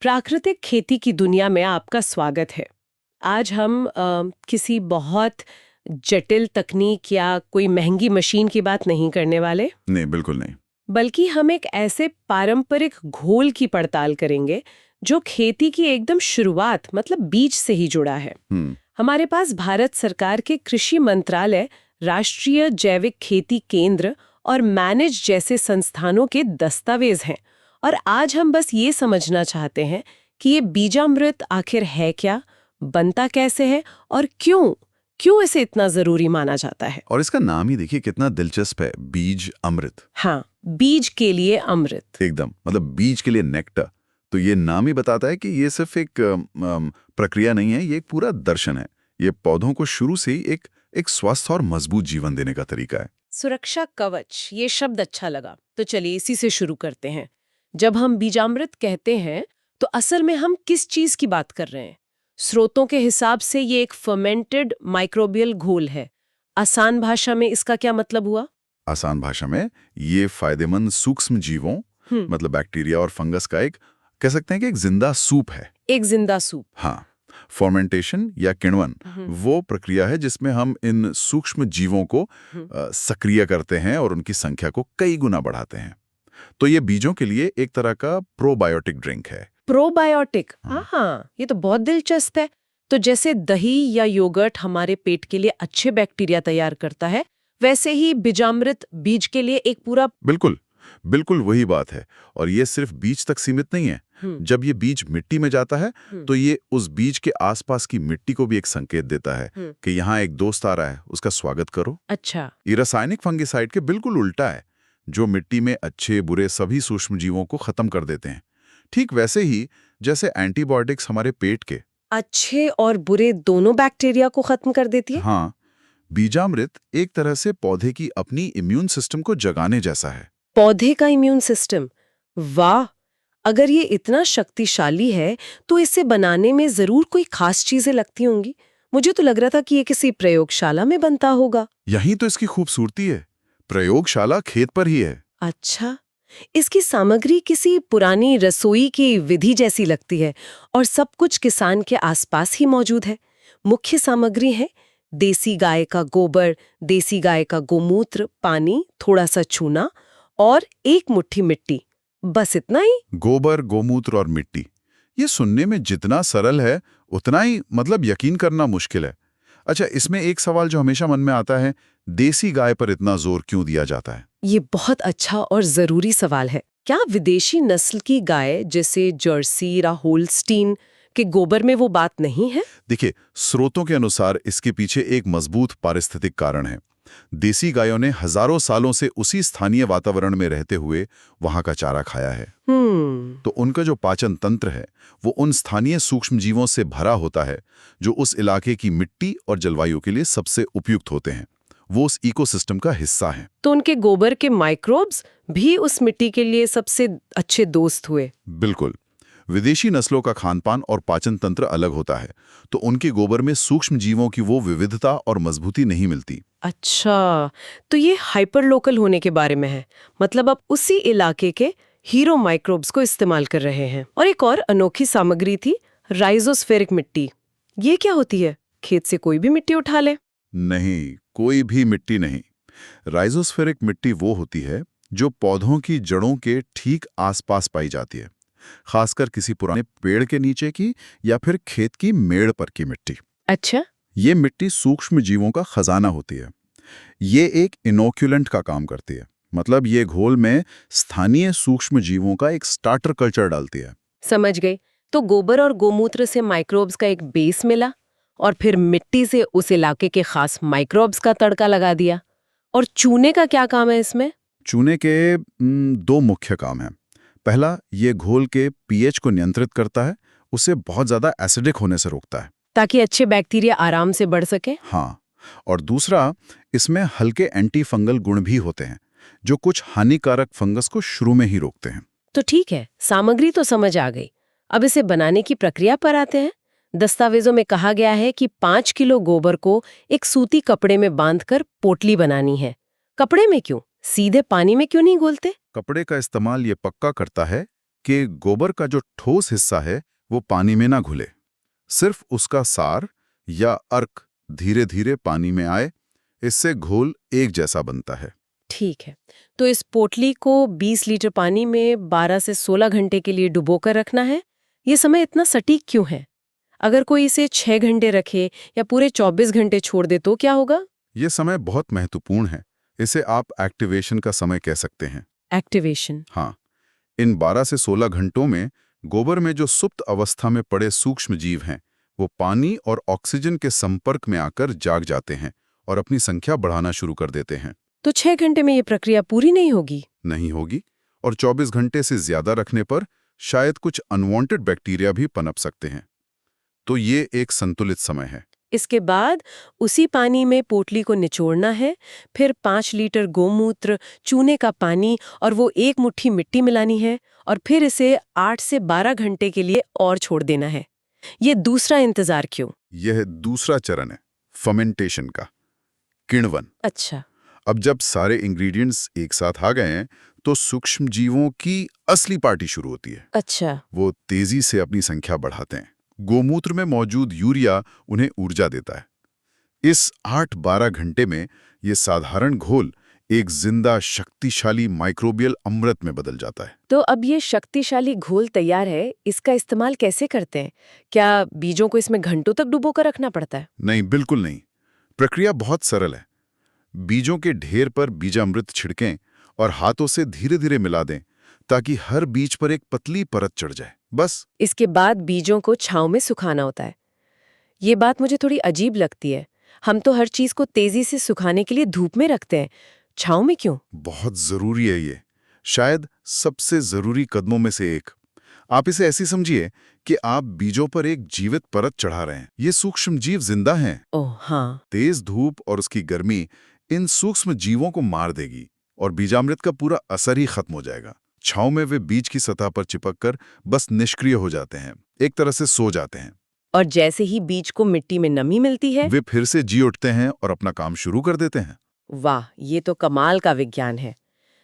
प्राकृतिक खेती की दुनिया में आपका स्वागत है। आज हम किसी बहुत जटिल तकनीक या कोई महंगी मशीन की बात नहीं करने वाले, नहीं, बिल्कुल नहीं। बल्कि हम एक ऐसे पारंपरिक घोल की पड़ताल करेंगे जो खेती की एकदम शुरुआत मतलब बीज से ही जुड़ा है। हमारे पास भारत सरकार के कृषि मंत्रालय, राष्ट्रीय जैविक खेती केंद्र और मैनेज जैसे संस्थानों के दस्तावेज हैं, और आज हम बस ये समझना चाहते हैं कि ये बीजामृत आखिर है क्या, बनता कैसे है और क्यों इसे इतना जरूरी माना जाता है। और इसका नाम ही देखिए कितना दिलचस्प है, बीज अमृत। हाँ, बीज के लिए अमृत, एकदम, मतलब बीज के लिए नेक्टर। तो ये नाम ही बताता है कि ये सिर्फ एक प्रक्रिया नहीं है, ये एक पूरा दर्शन है। ये पौधों को शुरू से ही एक स्वस्थ और मजबूत जीवन देने का तरीका है। सुरक्षा कवच, ये शब्द अच्छा लगा। तो चलिए इसी से शुरू करते हैं। जब हम बीजामृत कहते हैं तो असल में हम किस चीज की बात कर रहे हैं? स्रोतों के हिसाब से ये एक फर्मेंटेड माइक्रोबियल घोल है। आसान भाषा में इसका क्या मतलब हुआ? आसान भाषा में ये फायदेमंद सूक्ष्म जीवों मतलब बैक्टीरिया और फंगस का एक कह सकते हैं कि एक जिंदा सूप है। एक जिंदा सूप। हाँ, फर्मेंटेशन या किण्वन वो प्रक्रिया है जिसमें हम इन सूक्ष्म जीवों को सक्रिय करते हैं और उनकी संख्या को कई गुना बढ़ाते हैं। तो ये बीजों के लिए एक तरह का प्रोबायोटिक ड्रिंक है। प्रोबायोटिक, हाँ, ये तो बहुत दिलचस्प है। तो जैसे दही या योगर्ट हमारे पेट के लिए अच्छे बैक्टीरिया तैयार करता है, वैसे ही बीजामृत बीज के लिए एक पूरा। बिल्कुल वही बात है। और ये सिर्फ बीज तक सीमित नहीं है। जब ये बीज मिट्टी में जाता है तो ये उस बीज के आसपास की मिट्टी को भी एक संकेत देता है कि यहाँ एक दोस्त आ रहा है, उसका स्वागत करो। अच्छा, ये रासायनिक फंगिसाइड के बिल्कुल उल्टा है, जो मिट्टी में अच्छे बुरे सभी सूक्ष्म जीवों को खत्म कर देते हैं। ठीक वैसे ही जैसे एंटीबायोटिक्स हमारे पेट के अच्छे और बुरे दोनों बैक्टीरिया को खत्म कर देती है। हाँ, बीजामृत एक तरह से पौधे की अपनी इम्यून सिस्टम को जगाने जैसा है। पौधे का इम्यून सिस्टम, वाह! अगर ये इतना शक्तिशाली है तो इसे बनाने में जरूर कोई खास चीजें लगती होंगी। मुझे तो लग रहा था कि ये किसी प्रयोगशाला में बनता होगा। यही तो इसकी खूबसूरती है, प्रयोगशाला खेत पर ही है। अच्छा, इसकी सामग्री किसी पुरानी रसोई की विधि जैसी लगती है और सब कुछ किसान के आसपास ही मौजूद है। मुख्य सामग्री है देसी गाय का गोबर, देसी गाय का गोमूत्र, पानी, थोड़ा सा चूना और एक मुट्ठी मिट्टी। बस इतना ही? गोबर, गोमूत्र और मिट्टी, ये सुनने में जितना सरल है उतना ही मतलब यकीन करना मुश्किल है। अच्छा, इसमें एक सवाल जो हमेशा मन में आता है, देसी गाय पर इतना जोर क्यों दिया जाता है? ये बहुत अच्छा और जरूरी सवाल है। क्या विदेशी नस्ल की गाय जैसे जर्सी या होल्स्टीन के गोबर में वो बात नहीं है? देखिए, स्रोतों के अनुसार इसके पीछे एक मजबूत पारिस्थितिक कारण है। देसी गायों ने हजारों सालों से उसी स्थानीय वातावरण में रहते हुए वहां का चारा खाया है। तो उनका जो पाचन तंत्र है वो उन स्थानीय सूक्ष्म जीवों से भरा होता है जो उस इलाके की मिट्टी और जलवायु के लिए सबसे उपयुक्त होते हैं। वो उस इकोसिस्टम का हिस्सा है। तो उनके गोबर के माइक्रोब्स भी उस मिट्टी के लिए सबसे अच्छे दोस्त हुए। बिल्कुल। विदेशी नस्लों का खानपान और पाचन तंत्र अलग होता है, तो उनके गोबर में सूक्ष्म जीवों की वो विविधता और मजबूती नहीं मिलती। अच्छा, तो ये हाइपर लोकल होने के बारे में है। मतलब अब उसी इलाके के हीरो माइक्रोब्स को इस्तेमाल कर रहे हैं। और एक और अनोखी सामग्री थी राइजोस्फेरिक मिट्टी। ये क्या होती है? खेत से कोई भी मिट्टी उठा ले? नहीं, कोई भी मिट्टी नहीं। राइजोस्फेरिक मिट्टी वो होती है जो पौधों की जड़ों के ठीक आसपास पाई जाती है, खासकर किसी पुराने पेड़ के नीचे की या फिर खेत की मेड़ पर की मिट्टी। अच्छा, ये मिट्टी सूक्ष्म जीवों का खजाना होती है। ये एक इनोक्युलेंट का काम करती है, मतलब ये घोल में स्थानीय सूक्ष्म जीवों का एक स्टार्टर कल्चर डालती है। समझ गई। तो गोबर और गोमूत्र से माइक्रोब्स का एक बेस मिला और फिर मिट्टी से उस इलाके के खास माइक्रोब्स का तड़का लगा दिया। और चूने का क्या काम है इसमें? चूने के दो मुख्य काम हैं। पहला, ये घोल के पीएच को नियंत्रित करता है, उसे बहुत ज्यादा एसिडिक होने से रोकता है ताकि अच्छे बैक्टीरिया आराम से बढ़ सके। हाँ, और दूसरा, इसमें हल्के एंटी फंगल गुण भी होते हैं जो कुछ हानिकारक फंगस को शुरू में ही रोकते हैं। तो ठीक है, सामग्री तो समझ आ गई। अब इसे बनाने की प्रक्रिया पर आते हैं। दस्तावेजों में कहा गया है कि 5 किलो गोबर को एक सूती कपड़े में बांधकर पोटली बनानी है। कपड़े में क्यों? सीधे पानी में क्यों नहीं घोलते? कपड़े का इस्तेमाल ये पक्का करता है कि गोबर का जो ठोस हिस्सा है वो पानी में ना घुले, सिर्फ उसका सार या अर्क धीरे धीरे पानी में आए। इससे घोल एक जैसा बनता है। ठीक है, तो इस पोटली को 20 लीटर पानी में 12 से 16 घंटे के लिए डुबोकर रखना है। ये समय इतना सटीक क्यों है? अगर कोई इसे 6 घंटे रखे या पूरे 24 घंटे छोड़ दे तो क्या होगा? ये समय बहुत महत्वपूर्ण है। इसे आप एक्टिवेशन का समय कह सकते हैं। एक्टिवेशन? हाँ, इन 12 से 16 घंटों में गोबर में जो सुप्त अवस्था में पड़े सूक्ष्म जीव हैं, वो पानी और ऑक्सीजन के संपर्क में आकर जाग जाते हैं और अपनी संख्या बढ़ाना शुरू कर देते हैं। तो 6 घंटे में ये प्रक्रिया पूरी नहीं होगी? नहीं होगी, और 24 घंटे से ज्यादा रखने पर शायद कुछ अनवांटेड बैक्टीरिया भी पनप सकते हैं। तो ये एक संतुलित समय है। इसके बाद उसी पानी में पोटली को निचोड़ना है, फिर 5 लीटर गोमूत्र, चूने का पानी और वो 1 मुट्ठी मिट्टी मिलानी है, और फिर इसे 8 से 12 घंटे के लिए और छोड़ देना है। ये दूसरा इंतजार क्यों? यह दूसरा चरण है फर्मेंटेशन का, किण्वन। अच्छा। अब जब सारे इंग्रेडिएंट्स एक साथ आ गए हैं तो सूक्ष्म जीवों की असली पार्टी शुरू होती है। अच्छा। वो तेजी से अपनी संख्या बढ़ाते हैं। गोमूत्र में मौजूद यूरिया उन्हें ऊर्जा देता है। इस 8-12 घंटे में ये साधारण घोल एक जिंदा शक्तिशाली माइक्रोबियल अमृत में बदल जाता है। तो अब ये शक्तिशाली घोल तैयार है, इसका इस्तेमाल कैसे करते हैं? क्या बीजों को इसमें घंटों तक डुबोकर रखना पड़ता है? नहीं, बिल्कुल नहीं। प्रक्रिया बहुत सरल है। बीजों के ढेर पर बीजामृत छिड़कें और हाथों से धीरे धीरे मिला दें ताकि हर बीज पर एक पतली परत चढ़ जाए, बस। इसके बाद बीजों को छांव में सुखाना होता है। ये बात मुझे थोड़ी अजीब लगती है। हम तो हर चीज को तेजी से सुखाने के लिए धूप में रखते हैं, छांव में क्यों? बहुत जरूरी है ये, शायद सबसे जरूरी कदमों में से एक। आप इसे ऐसी समझिए कि आप बीजों पर एक जीवित परत चढ़ा रहे हैं। ये सूक्ष्म जीव जिंदा हैं। ओह हाँ। तेज धूप और उसकी गर्मी इन सूक्ष्म जीवों को मार देगी और बीजामृत का पूरा असर ही खत्म हो जाएगा। छांव में वे बीज की सतह पर चिपककर बस निष्क्रिय हो जाते हैं, एक तरह से सो जाते हैं। और जैसे ही बीज को मिट्टी में नमी मिलती है, वे फिर से जी उठते हैं और अपना काम शुरू कर देते हैं। वाह, ये तो कमाल का विज्ञान है।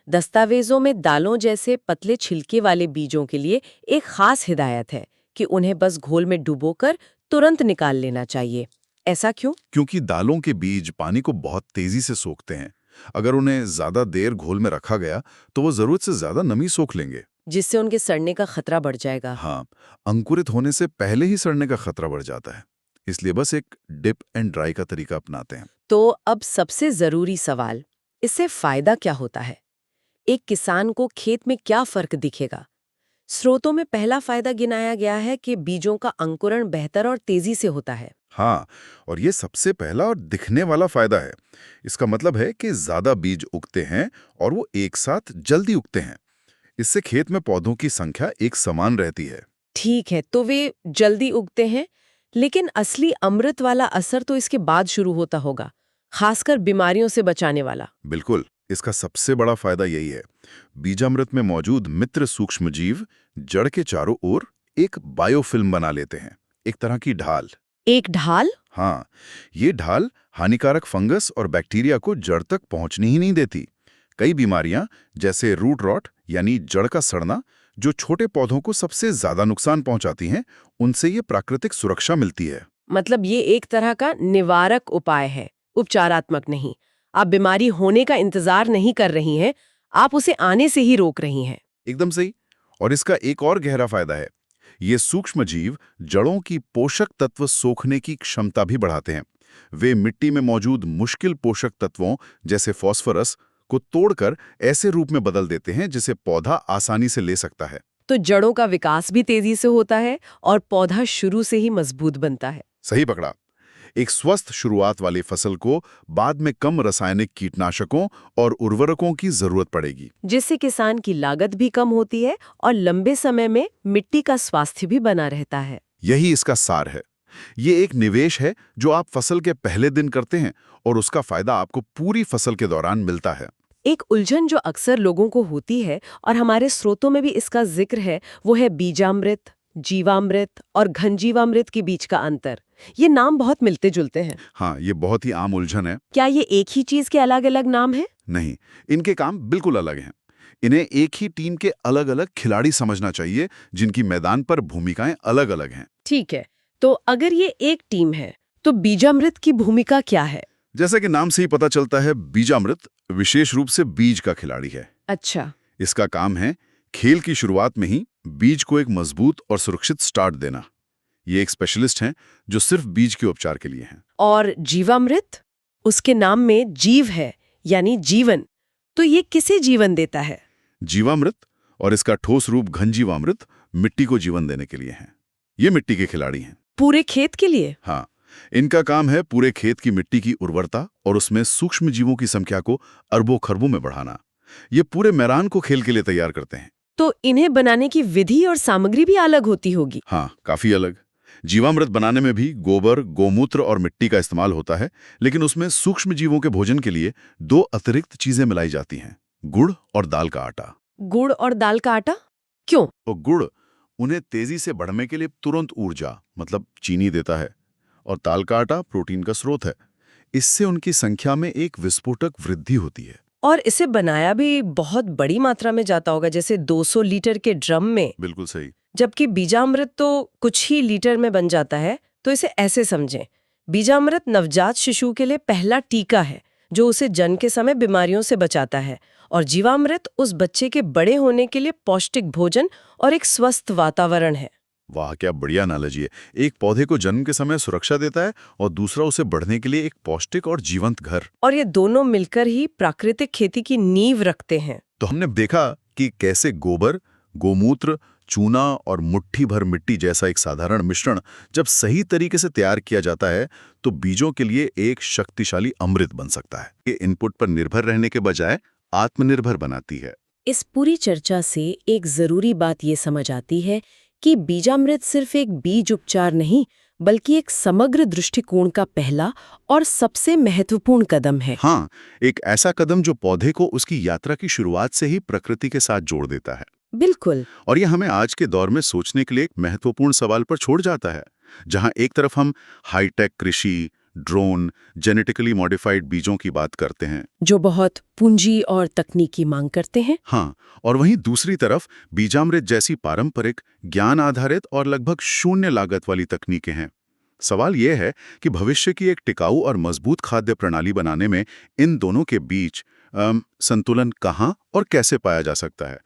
दस्तावेजों में दालों जैसे पतले छिलके वाले बीजों के लिए एक खास हिदायत है कि उन्हें बस घोल में डुबोकर तुरंत निकाल लेना चाहिए। ऐसा क्यों? क्योंकि दालों के बीज पानी को बहुत तेजी से सोखते हैं। अगर उन्हें ज्यादा देर घोल में रखा गया तो वो जरूरत से ज्यादा नमी सोख लेंगे, जिससे उनके सड़ने का खतरा बढ़ जाएगा। हाँ, अंकुरित होने से पहले ही सड़ने का खतरा बढ़ जाता है। इसलिए बस एक डिप एंड ड्राई का तरीका अपनाते हैं। तो अब सबसे जरूरी सवाल, इससे फायदा क्या होता है? एक किसान को खेत में क्या फर्क दिखेगा? स्रोतों में पहला फायदा गिनाया गया है कि बीजों का अंकुरण बेहतर और तेजी से होता है। हाँ, और ये सबसे पहला और दिखने वाला फायदा है। इसका मतलब है कि ज्यादा बीज उगते हैं और वो एक साथ जल्दी उगते हैं। इससे खेत में पौधों की संख्या एक समान रहती है। ठीक है, तो वे जल्दी उगते हैं, लेकिन असली अमृत वाला असर तो इसके बाद शुरू होता होगा, खासकर बीमारियों से बचाने वाला। बिल्कुल, इसका सबसे बड़ा फायदा यही है। बीजामृत में मौजूद मित्र सूक्ष्मजीव जड़ के चारों ओर एक बायोफिल्म बना लेते हैं, एक तरह की ढाल। एक ढाल? हाँ, ये ढाल हानिकारक फंगस और बैक्टीरिया को जड़ तक पहुंचने ही नहीं देती। कई बीमारियां जैसे रूट रॉट यानी जड़ का सड़ना, जो छोटे पौधों को सबसे ज्यादा नुकसान पहुंचाती हैं, उनसे ये प्राकृतिक सुरक्षा मिलती है। मतलब ये एक तरह का निवारक उपाय है, उपचारात्मक नहीं। आप बीमारी होने का इंतजार नहीं कर रही हैं, आप उसे आने से ही रोक रही हैं। एकदम सही। और इसका एक और गहरा फायदा है। ये सूक्ष्म जीव जड़ों की पोषक तत्व सोखने की क्षमता भी बढ़ाते हैं। वे मिट्टी में मौजूद मुश्किल पोषक तत्वों जैसे फास्फोरस को तोड़कर ऐसे रूप में बदल देते हैं जिसे पौधा आसानी से ले सकता है। तो जड़ों का विकास भी तेजी से होता है और पौधा शुरू से ही मजबूत बनता है। सही पकड़ा। एक स्वस्थ शुरुआत वाली फसल को बाद में कम रासायनिक कीटनाशकों और उर्वरकों की जरूरत पड़ेगी, जिससे किसान की लागत भी कम होती है और लंबे समय में मिट्टी का स्वास्थ्य भी बना रहता है। यही इसका सार है। ये एक निवेश है जो आप फसल के पहले दिन करते हैं और उसका फायदा आपको पूरी फसल के दौरान मिलता है। एक उलझन जो अक्सर लोगों को होती है और हमारे स्रोतों में भी इसका जिक्र है, वो है बीजामृत, जीवामृत और घनजीवामृत के बीच का अंतर। ये नाम बहुत मिलते जुलते हैं। हाँ, ये बहुत ही आम उलझन है। क्या ये एक ही चीज के अलग अलग नाम हैं? नहीं, इनके काम बिल्कुल अलग हैं। इन्हें एक ही टीम के अलग अलग खिलाड़ी समझना चाहिए, जिनकी मैदान पर भूमिकाएं अलग अलग हैं। ठीक है, तो अगर ये एक टीम है तो बीजामृत की भूमिका क्या है? जैसा कि नाम से ही पता चलता है, बीजामृत विशेष रूप से बीज का खिलाड़ी है। अच्छा। इसका काम है खेल की शुरुआत में ही बीज को एक मजबूत और सुरक्षित स्टार्ट देना। ये एक स्पेशलिस्ट हैं जो सिर्फ बीज के उपचार के लिए हैं। और जीवामृत? उसके नाम में जीव है, यानी जीवन। तो ये किसे जीवन देता है? जीवामृत और इसका ठोस रूप घनजीवामृत मिट्टी को जीवन देने के लिए हैं। ये मिट्टी के खिलाड़ी हैं। पूरे खेत के लिए? हाँ, इनका काम है पूरे खेत की मिट्टी की उर्वरता और उसमें सूक्ष्म जीवों की संख्या को अरबों खरबों में बढ़ाना। ये पूरे मैदान को खेल के लिए तैयार करते हैं। तो इन्हें बनाने की विधि और सामग्री भी अलग होती होगी? हाँ, काफी अलग। जीवामृत बनाने में भी गोबर, गोमूत्र और मिट्टी का इस्तेमाल होता है, लेकिन उसमें सूक्ष्म जीवों के भोजन के लिए 2 अतिरिक्त चीजें मिलाई जाती हैं, गुड़ और दाल का आटा। गुड़ और दाल का आटा? क्यों? तो गुड़ उन्हें तेजी से बढ़ने के लिए तुरंत ऊर्जा मतलब चीनी देता है, और दाल का आटा प्रोटीन का स्रोत है। इससे उनकी संख्या में एक विस्फोटक वृद्धि होती है। और इसे बनाया भी बहुत बड़ी मात्रा में जाता होगा, जैसे 200 लीटर के ड्रम में। बिल्कुल सही। जबकि बीजामृत तो कुछ ही लीटर में बन जाता है। तो इसे ऐसे समझें, बीजामृत नवजात शिशु के लिए पहला टीका है जो उसे जन्म के समय बीमारियों से बचाता है, और जीवामृत उस बच्चे के बड़े होने के लिए पौष्टिक भोजन और एक स्वस्थ वातावरण है। वाह, क्या बढ़िया एनालॉजी है। एक पौधे को जन्म के समय सुरक्षा देता है और दूसरा उसे बढ़ने के लिए एक पौष्टिक और जीवंत घर। और ये दोनों मिलकर ही प्राकृतिक खेती की नींव रखते हैं। तो हमने देखा कि कैसे गोबर, गोमूत्र, चूना और मुट्ठी भर मिट्टी जैसा एक साधारण मिश्रण जब सही तरीके से तैयार किया जाता है तो बीजों के लिए एक शक्तिशाली अमृत बन सकता है। ये इनपुट पर निर्भर रहने के बजाय आत्मनिर्भर बनाती है। इस पूरी चर्चा से एक जरूरी बात ये समझ आती है कि बीजामृत सिर्फ एक बीज उपचार नहीं, बल्कि एक समग्र दृष्टिकोण का पहला और सबसे महत्वपूर्ण कदम है। हाँ, एक ऐसा कदम जो पौधे को उसकी यात्रा की शुरुआत से ही प्रकृति के साथ जोड़ देता है। बिल्कुल। और ये हमें आज के दौर में सोचने के लिए एक महत्वपूर्ण सवाल पर छोड़ जाता है, जहां एक तरफ हम हाईटेक कृषि, ड्रोन, जेनेटिकली मॉडिफाइड बीजों की बात करते हैं जो बहुत पूंजी और तकनीकी मांग करते हैं। हाँ, और वहीं दूसरी तरफ बीजामृत जैसी पारंपरिक, ज्ञान आधारित और लगभग शून्य लागत वाली तकनीकें हैं। सवाल यह है कि भविष्य की एक टिकाऊ और मजबूत खाद्य प्रणाली बनाने में इन दोनों के बीच संतुलन कहाँ और कैसे पाया जा सकता है।